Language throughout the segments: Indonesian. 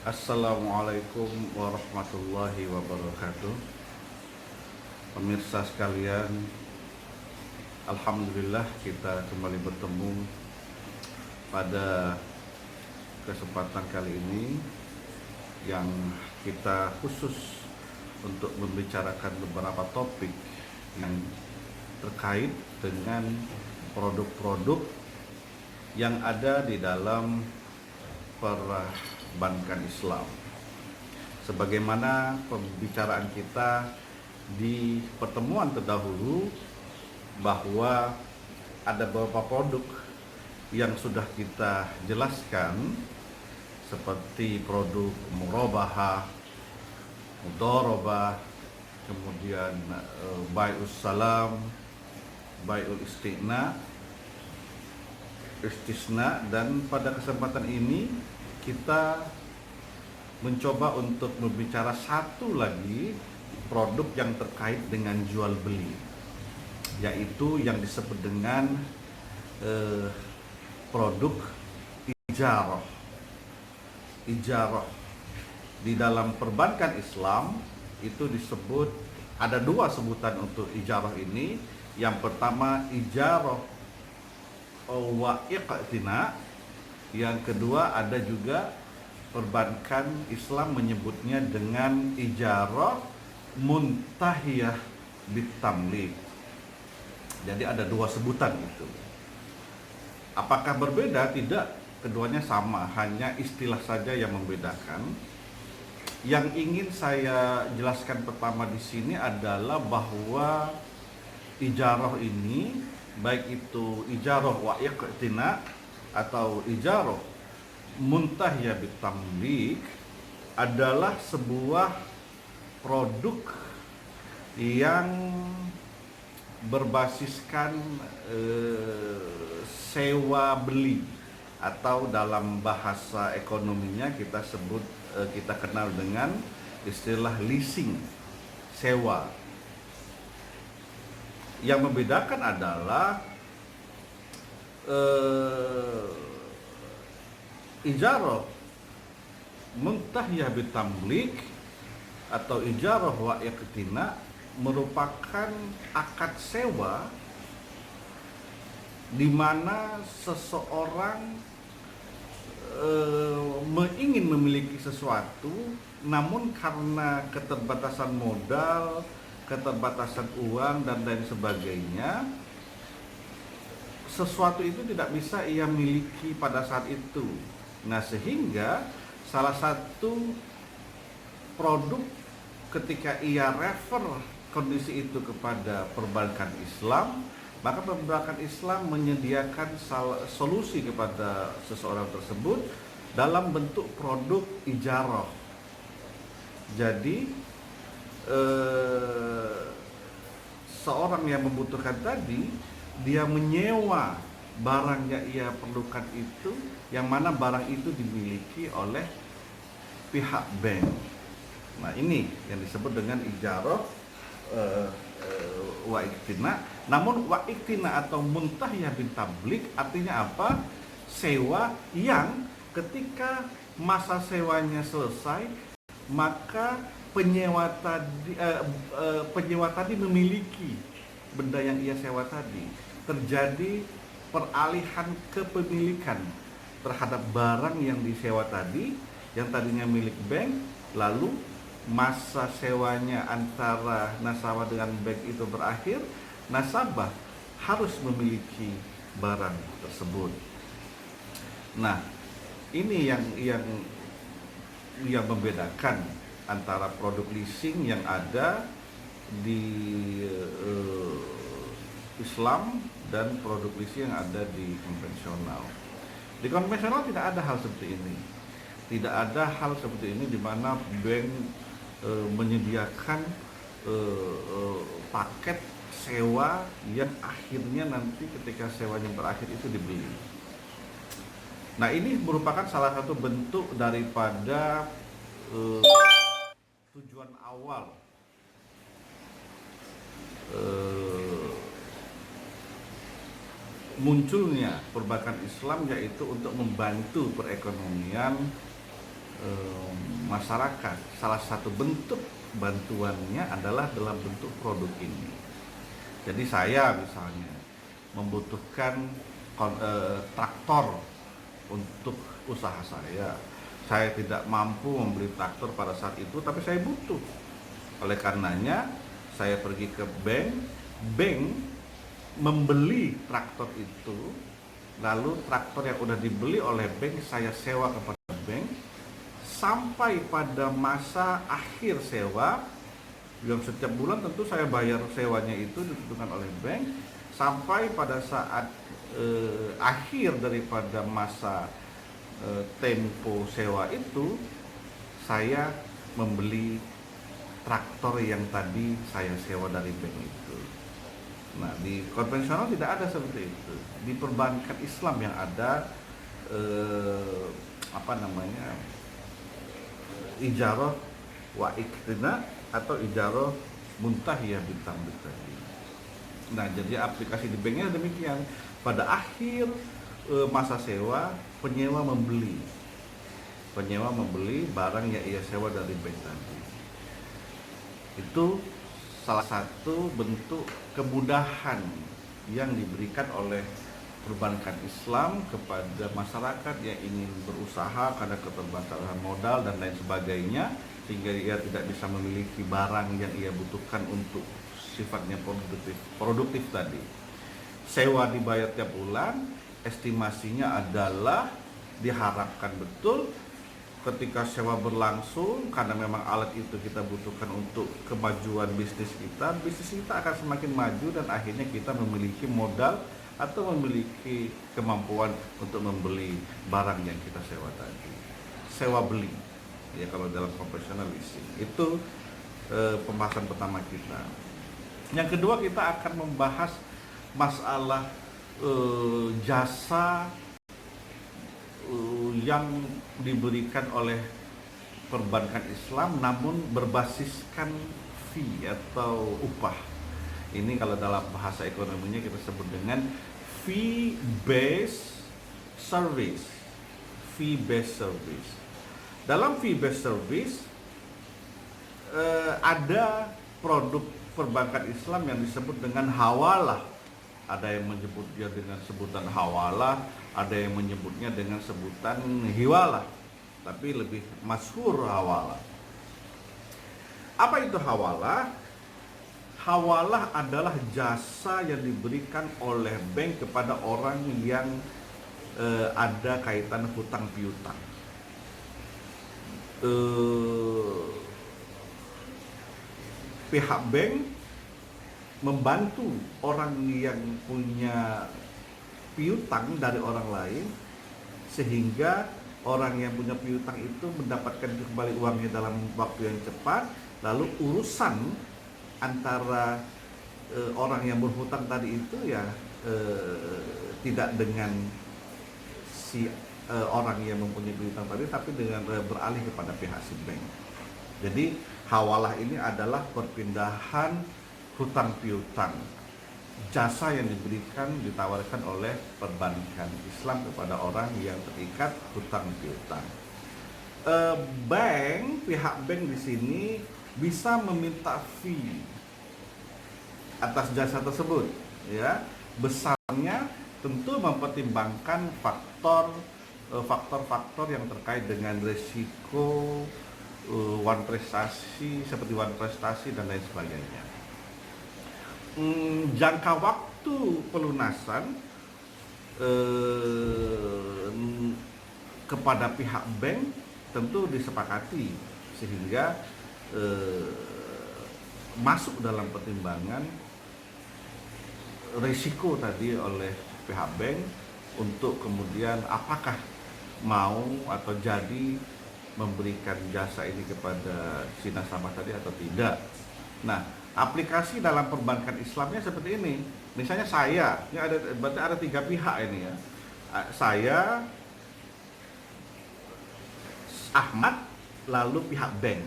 Assalamualaikum warahmatullahi wabarakatuh. Pemirsa sekalian, alhamdulillah kita kembali bertemu pada kesempatan kali ini yang kita khusus untuk membicarakan beberapa topik yang terkait dengan produk-produk yang ada di dalam perbankan Islam. Sebagaimana pembicaraan kita di pertemuan terdahulu, bahwa ada beberapa produk yang sudah kita jelaskan, seperti produk murabahah, mudharabah, kemudian bai'us salam, bai'ul istisna, dan pada kesempatan ini kita mencoba untuk berbicara satu lagi produk yang terkait dengan jual beli, yaitu yang disebut dengan produk ijarah. Ijarah di dalam perbankan Islam itu disebut, ada dua sebutan untuk ijarah ini. Yang pertama ijarah wa iqtina, yang kedua ada juga perbankan Islam menyebutnya dengan ijarah muntahiyah bitamlik. Jadi ada dua sebutan itu. Apakah berbeda? Tidak. Keduanya sama, hanya istilah saja yang membedakan. Yang ingin saya jelaskan pertama di sini adalah bahwa ijarah ini, baik itu ijarah wa iqtina atau ijarah muntahiyah bitamlik, adalah sebuah produk yang berbasiskan sewa beli, atau dalam bahasa ekonominya kita sebut, kita kenal dengan istilah leasing, sewa. Yang membedakan adalah ijarah muntahiyah bitamlik atau ijarah wa iqtina merupakan akad sewa di mana seseorang ingin memiliki sesuatu, namun karena keterbatasan modal, keterbatasan uang, dan lain sebagainya, sesuatu itu tidak bisa ia miliki pada saat itu. Nah, sehingga salah satu produk ketika ia refer kondisi itu kepada perbankan Islam, maka perbankan Islam menyediakan solusi kepada seseorang tersebut dalam bentuk produk ijarah. Jadi seorang yang membutuhkan tadi, dia menyewa barang yang ia perlukan itu, yang mana barang itu dimiliki oleh pihak bank. Nah, ini yang disebut dengan ijarah wa iktina. Namun wa iktina atau muntahiyah bitamlik artinya apa? Sewa yang ketika masa sewanya selesai, maka penyewa tadi memiliki benda yang ia sewa tadi. Terjadi peralihan kepemilikan terhadap barang yang disewa tadi, yang tadinya milik bank, lalu masa sewanya antara nasabah dengan bank itu berakhir, nasabah harus memiliki barang tersebut. Nah, ini yang membedakan antara produk leasing yang ada di Islam dan produk leasing yang ada di konvensional. Di konvensional tidak ada hal seperti ini. Tidak ada hal seperti ini di mana bank menyediakan paket sewa yang akhirnya nanti ketika sewanya berakhir itu dibeli. Nah, ini merupakan salah satu bentuk daripada tujuan awal munculnya perbankan Islam, yaitu untuk membantu perekonomian masyarakat, salah satu bentuk bantuannya adalah dalam bentuk produk ini. Jadi saya misalnya membutuhkan traktor untuk usaha saya. Saya tidak mampu membeli traktor pada saat itu, tapi saya butuh. Oleh karenanya, saya pergi ke bank membeli traktor itu, lalu traktor yang udah dibeli oleh bank saya sewa kepada bank sampai pada masa akhir sewa, yang setiap bulan tentu saya bayar sewanya itu ditentukan oleh bank, sampai pada saat akhir daripada masa tempo sewa itu, saya membeli traktor yang tadi saya sewa dari bank itu. Nah, di konvensional tidak ada seperti itu. Di perbankan Islam yang ada ijarah wa iktina atau ijarah muntahiyah bintang tadi. Nah, jadi aplikasi di banknya demikian. Pada akhir masa sewa, penyewa membeli barang yang ia sewa dari bank tadi. Itu salah satu bentuk kemudahan yang diberikan oleh perbankan Islam kepada masyarakat yang ingin berusaha karena keterbatasan modal dan lain sebagainya, sehingga ia tidak bisa memiliki barang yang ia butuhkan untuk sifatnya produktif tadi. Sewa dibayar tiap bulan, estimasinya adalah diharapkan betul ketika sewa berlangsung, karena memang alat itu kita butuhkan untuk kemajuan bisnis kita akan semakin maju dan akhirnya kita memiliki modal atau memiliki kemampuan untuk membeli barang yang kita sewa tadi. Sewa beli, ya kalau dalam konvensional leasing. Itu pembahasan pertama kita. Yang kedua, kita akan membahas masalah jasa yang diberikan oleh perbankan Islam namun berbasiskan fee atau upah. Ini kalau dalam bahasa ekonominya kita sebut dengan fee based service. Fee based service. Dalam fee based service ada produk perbankan Islam yang disebut dengan hawalah. Ada yang menyebutnya dengan sebutan hawalah, ada yang menyebutnya dengan sebutan hiwalah, tapi lebih masyhur hawalah. Apa itu hawalah? Hawalah adalah jasa yang diberikan oleh bank kepada orang yang ada kaitan hutang piutang. Pihak bank membantu orang yang punya piutang dari orang lain, sehingga orang yang punya piutang itu mendapatkan kembali uangnya dalam waktu yang cepat. Lalu urusan antara orang yang berhutang tadi itu ya tidak dengan si orang yang mempunyai piutang tadi, tapi dengan beralih kepada pihak si bank. Jadi hawalah ini adalah perpindahan hutang piutang, jasa yang ditawarkan oleh perbankan Islam kepada orang yang terikat hutang piutang. Pihak bank di sini bisa meminta fee atas jasa tersebut, ya. Besarnya tentu mempertimbangkan faktor-faktor yang terkait dengan risiko seperti one prestasi dan lain sebagainya. Jangka waktu pelunasan kepada pihak bank tentu disepakati sehingga masuk dalam pertimbangan risiko tadi oleh pihak bank untuk kemudian apakah mau atau jadi memberikan jasa ini kepada si nasabah tadi atau tidak. Nah, aplikasi dalam perbankan Islamnya seperti ini. Misalnya saya, berarti ada 3 pihak ini ya. Saya, Ahmad, lalu pihak bank.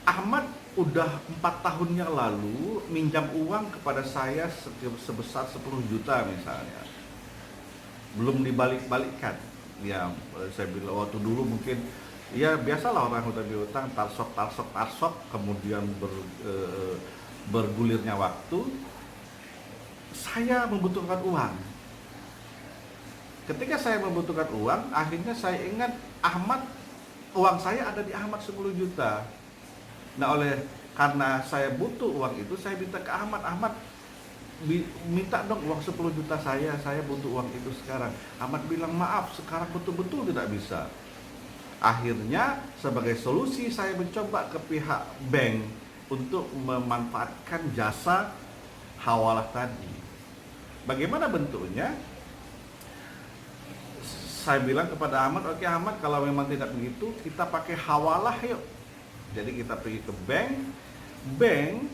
Ahmad udah 4 tahun yang lalu minjam uang kepada saya sebesar 10 juta misalnya. Belum dibalik-balikkan, Ya, saya bilang waktu dulu mungkin ya biasalah orang udah piutang tarsok, kemudian bergulirnya waktu, saya membutuhkan uang. Ketika saya membutuhkan uang, akhirnya saya ingat Ahmad, uang saya ada di Ahmad 10 juta. Nah, karena saya butuh uang itu, saya minta ke Ahmad, minta dong uang 10 juta saya butuh uang itu sekarang. Ahmad bilang, maaf, sekarang betul-betul tidak bisa. Akhirnya sebagai solusi saya mencoba ke pihak bank untuk memanfaatkan jasa hawalah tadi. Bagaimana bentuknya? Saya bilang kepada Ahmad, oke Ahmad, kalau memang tidak begitu, kita pakai hawalah yuk. Jadi kita pergi ke bank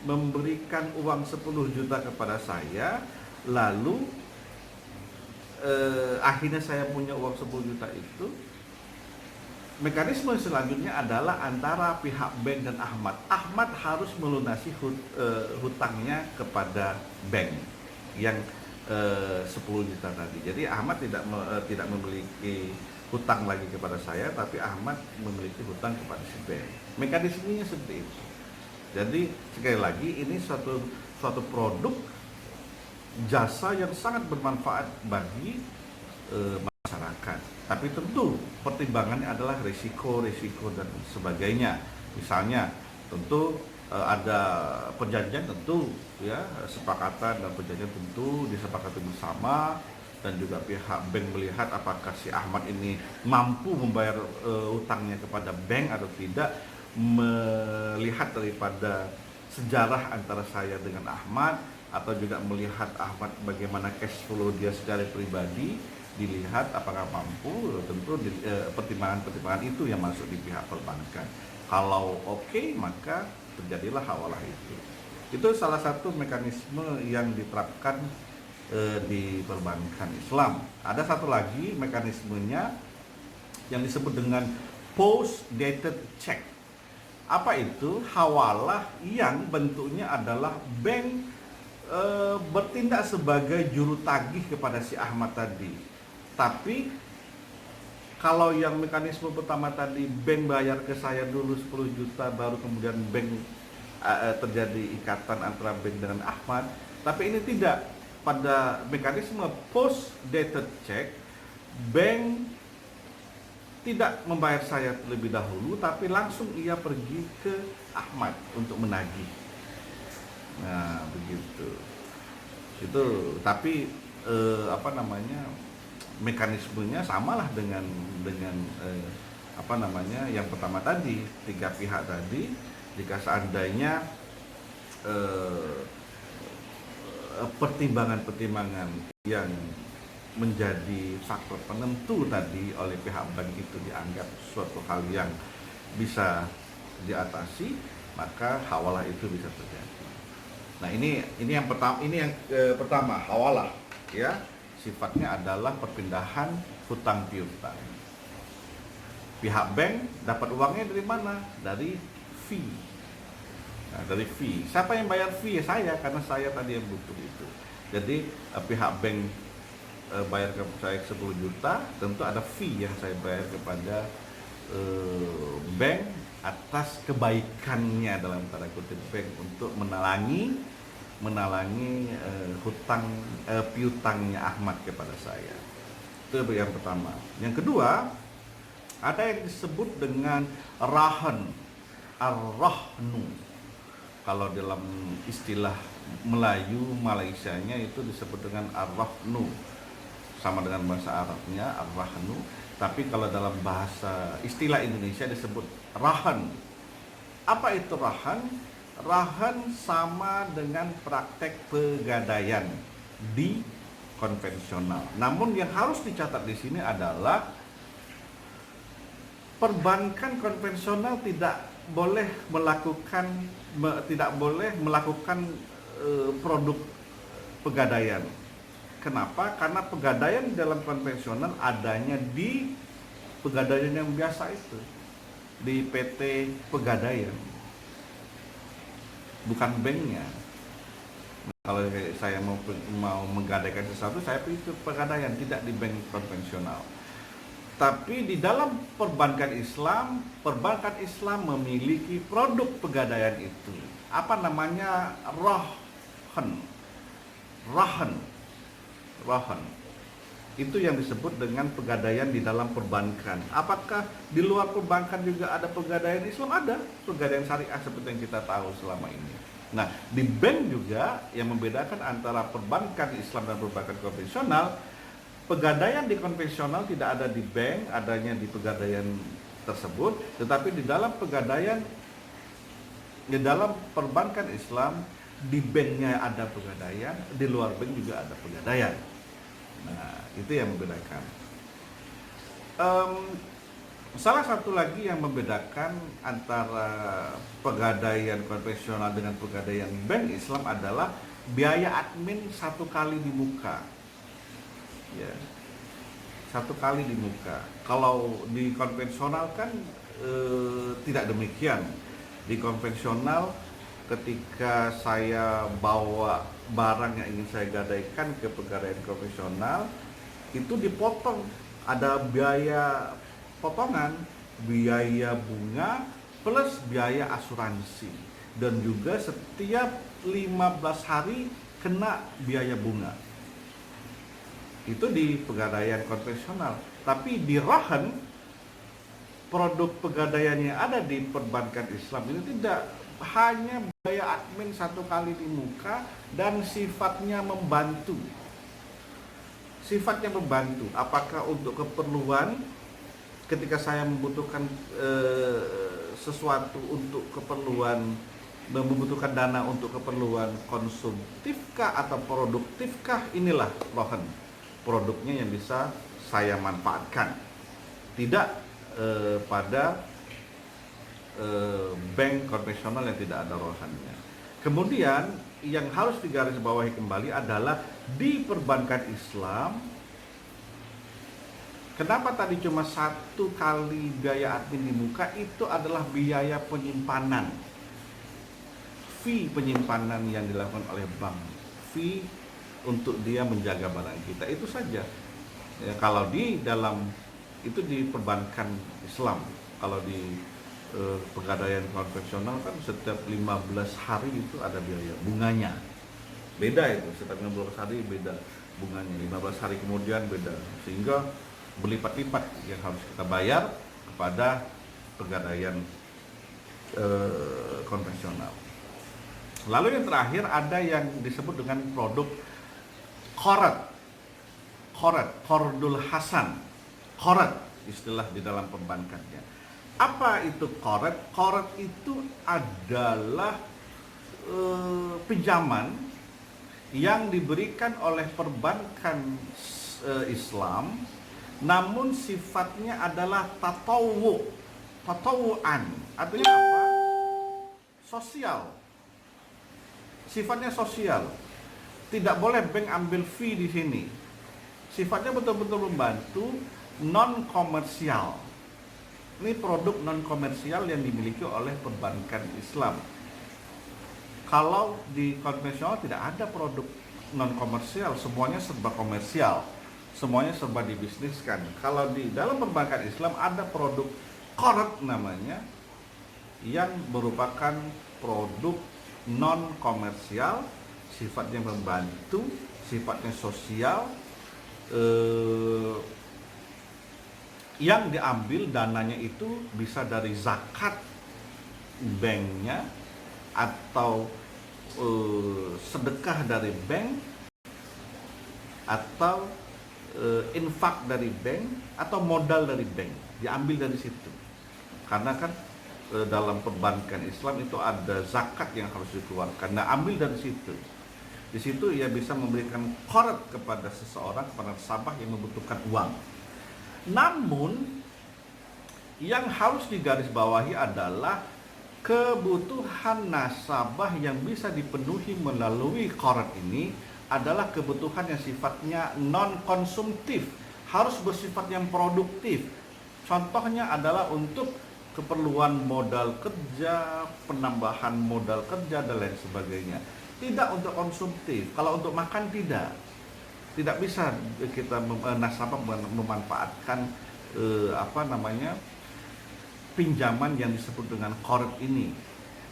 memberikan uang 10 juta kepada saya, lalu akhirnya saya punya uang 10 juta itu. Mekanisme selanjutnya adalah antara pihak bank dan Ahmad. Ahmad harus melunasi hutangnya kepada bank yang 10 juta tadi. Jadi Ahmad tidak memiliki hutang lagi kepada saya, tapi Ahmad memiliki hutang kepada si bank. Mekanismenya seperti itu. Jadi sekali lagi ini suatu produk jasa yang sangat bermanfaat bagi masyarakat. Tapi tentu pertimbangannya adalah risiko dan sebagainya. Misalnya tentu ada perjanjian tentu ya, sepakatan dan perjanjian tentu disepakati bersama, dan juga pihak bank melihat apakah si Ahmad ini mampu membayar utangnya kepada bank atau tidak, melihat daripada sejarah antara saya dengan Ahmad, atau juga melihat Ahmad bagaimana cash flow dia secara pribadi, dilihat apakah mampu. Tentu pertimbangan-pertimbangan itu yang masuk di pihak perbankan. Kalau oke, maka terjadilah hawalah itu. Itu salah satu mekanisme yang diterapkan di perbankan Islam. Ada satu lagi mekanismenya yang disebut dengan post dated check. Apa itu? Hawalah yang bentuknya adalah bank bertindak sebagai juru tagih kepada si Ahmad tadi. Tapi kalau yang mekanisme pertama tadi, bank bayar ke saya dulu 10 juta, baru kemudian bank terjadi ikatan antara bank dengan Ahmad. Tapi ini tidak. Pada mekanisme post dated check, bank tidak membayar saya terlebih dahulu, tapi langsung ia pergi ke Ahmad untuk menagih. Nah, begitu. Itu tapi mekanismenya samalah dengan yang pertama tadi, tiga pihak tadi. Jika seandainya pertimbangan-pertimbangan yang menjadi faktor penentu tadi oleh pihak bank itu dianggap suatu hal yang bisa diatasi, maka hawalah itu bisa terjadi. Nah, ini yang pertama, hawalah ya, sifatnya adalah perpindahan hutang piutang. Pihak bank dapat uangnya dari mana? Dari fee. Nah, dari fee. Siapa yang bayar fee? Saya, karena saya tadi yang butuh itu. Jadi pihak bank bayar ke saya 10 juta, tentu ada fee yang saya bayar kepada bank atas kebaikannya dalam tanda kutip bank untuk menalangi hutang piutangnya Ahmad kepada saya. Itu yang pertama. Yang kedua, ada yang disebut dengan rahan, ar-rahnu. Kalau dalam istilah Melayu Malaysianya itu disebut dengan ar-rahnu, sama dengan bahasa Arabnya ar-rahnu. Tapi kalau dalam bahasa istilah Indonesia disebut rahan. Apa itu rahan? Rahan sama dengan praktek pegadaian di konvensional. Namun yang harus dicatat di sini adalah perbankan konvensional tidak boleh melakukan produk pegadaian. Kenapa? Karena pegadaian dalam konvensional adanya di pegadaian yang biasa itu, di PT Pegadaian, bukan banknya. Nah, kalau saya mau menggadaikan sesuatu, saya pergi ke pegadaian, tidak di bank konvensional. Tapi di dalam perbankan Islam memiliki produk pegadaian itu. Apa namanya? Rohan. Rohan. Itu yang disebut dengan pegadaian di dalam perbankan. Apakah di luar perbankan juga ada pegadaian Islam? Ada. Pegadaian syariah seperti yang kita tahu selama ini. Nah, di bank juga yang membedakan antara perbankan Islam dan perbankan konvensional, pegadaian di konvensional tidak ada di bank, adanya di pegadaian tersebut, tetapi di dalam perbankan Islam, di banknya ada pegadaian, di luar bank juga ada pegadaian. Nah, itu yang membedakan. Salah satu lagi yang membedakan antara pegadaian konvensional dengan pegadaian bank Islam adalah biaya admin satu kali di muka. Ya, satu kali di muka. Kalau di konvensional kan tidak demikian. Di konvensional ketika saya bawa barang yang ingin saya gadaikan ke pegadaian konvensional, itu dipotong, ada biaya potongan, biaya bunga plus biaya asuransi, dan juga setiap 15 hari kena biaya bunga. Itu di pegadaian konvensional. Tapi di Rohan, produk pegadaian yang ada di perbankan Islam ini tidak hanya biaya admin satu kali di muka dan sifatnya membantu. Sifatnya membantu. Apakah untuk keperluan ketika saya membutuhkan sesuatu untuk keperluan, membutuhkan dana untuk keperluan konsumtifkah atau produktifkah, inilah Rohan. Produknya yang bisa saya manfaatkan, tidak pada bank konvensional yang tidak ada rohannya. Kemudian yang harus digarisbawahi kembali adalah di perbankan Islam, kenapa tadi cuma satu kali biaya admin di muka? Itu adalah biaya penyimpanan, fee penyimpanan yang dilakukan oleh bank, fee untuk dia menjaga barang kita, itu saja. Ya, kalau di dalam itu di perbankan Islam. Kalau di pegadaian konvensional kan setiap 15 hari itu ada biaya bunganya. Beda itu, setiap 15 hari beda bunganya. 15 hari kemudian beda. Sehingga berlipat-lipat yang harus kita bayar kepada pegadaian konvensional. Lalu yang terakhir ada yang disebut dengan produk Qardul Hasan. Qard istilah di dalam perbankannya. Apa itu qard? Qard itu adalah pinjaman yang diberikan oleh perbankan Islam, namun sifatnya adalah tatawu'an. Artinya apa? Sosial. Sifatnya sosial. Tidak boleh bank ambil fee di sini. Sifatnya betul-betul membantu, non komersial. Ini produk non komersial yang dimiliki oleh perbankan Islam. Kalau di konvensional tidak ada produk non komersial, semuanya serba komersial, semuanya serba dibisniskan. Kalau di dalam perbankan Islam ada produk qard namanya, yang merupakan produk non komersial, sifatnya membantu, sifatnya sosial, yang diambil dananya itu bisa dari zakat banknya, atau sedekah dari bank, atau infak dari bank, atau modal dari bank, diambil dari situ. Karena kan dalam perbankan Islam itu ada zakat yang harus dikeluarkan, nah ambil dari situ. Di situ ia bisa memberikan qard kepada seseorang, kepada nasabah yang membutuhkan uang. Namun yang harus digarisbawahi adalah kebutuhan nasabah yang bisa dipenuhi melalui qard ini adalah kebutuhan yang sifatnya non konsumtif, harus bersifat yang produktif. Contohnya adalah untuk keperluan modal kerja, penambahan modal kerja, dan lain sebagainya. Tidak untuk konsumtif. Kalau untuk makan tidak bisa kita nasabah memanfaatkan pinjaman yang disebut dengan qard ini.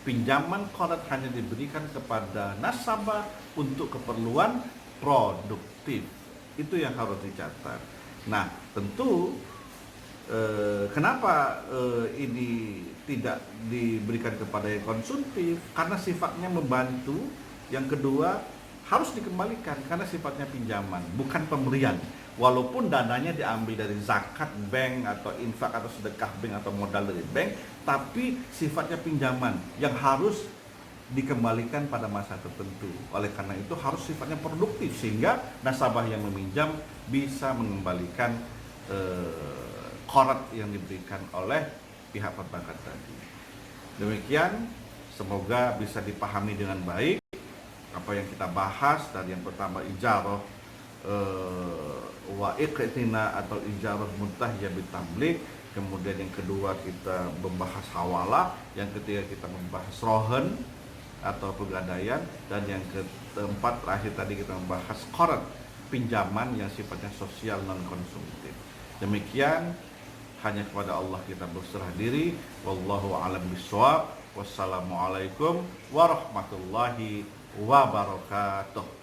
Pinjaman qard hanya diberikan kepada nasabah untuk keperluan produktif. Itu yang harus dicatat. Nah, tentu kenapa ini tidak diberikan kepada yang konsumtif? Karena sifatnya membantu. Yang kedua, harus dikembalikan karena sifatnya pinjaman, bukan pemberian. Walaupun dananya diambil dari zakat bank atau infak atau sedekah bank atau modal dari bank, tapi sifatnya pinjaman yang harus dikembalikan pada masa tertentu. Oleh karena itu harus sifatnya produktif sehingga nasabah yang meminjam bisa mengembalikan qard yang diberikan oleh pihak perbankan tadi. Demikian, semoga bisa dipahami dengan baik apa yang kita bahas. Dari yang pertama ijarah wa iqtina atau ijarah muntahiyah bitamlik, kemudian yang kedua kita membahas hawalah, yang ketiga kita membahas rohen atau pegadaian, dan yang keempat terakhir tadi kita membahas qard, pinjaman yang sifatnya sosial non konsumtif. Demikian, hanya kepada Allah kita berserah diri. Wallahu a'lam bishawab. Wassalamualaikum warahmatullahi wabarakatuh.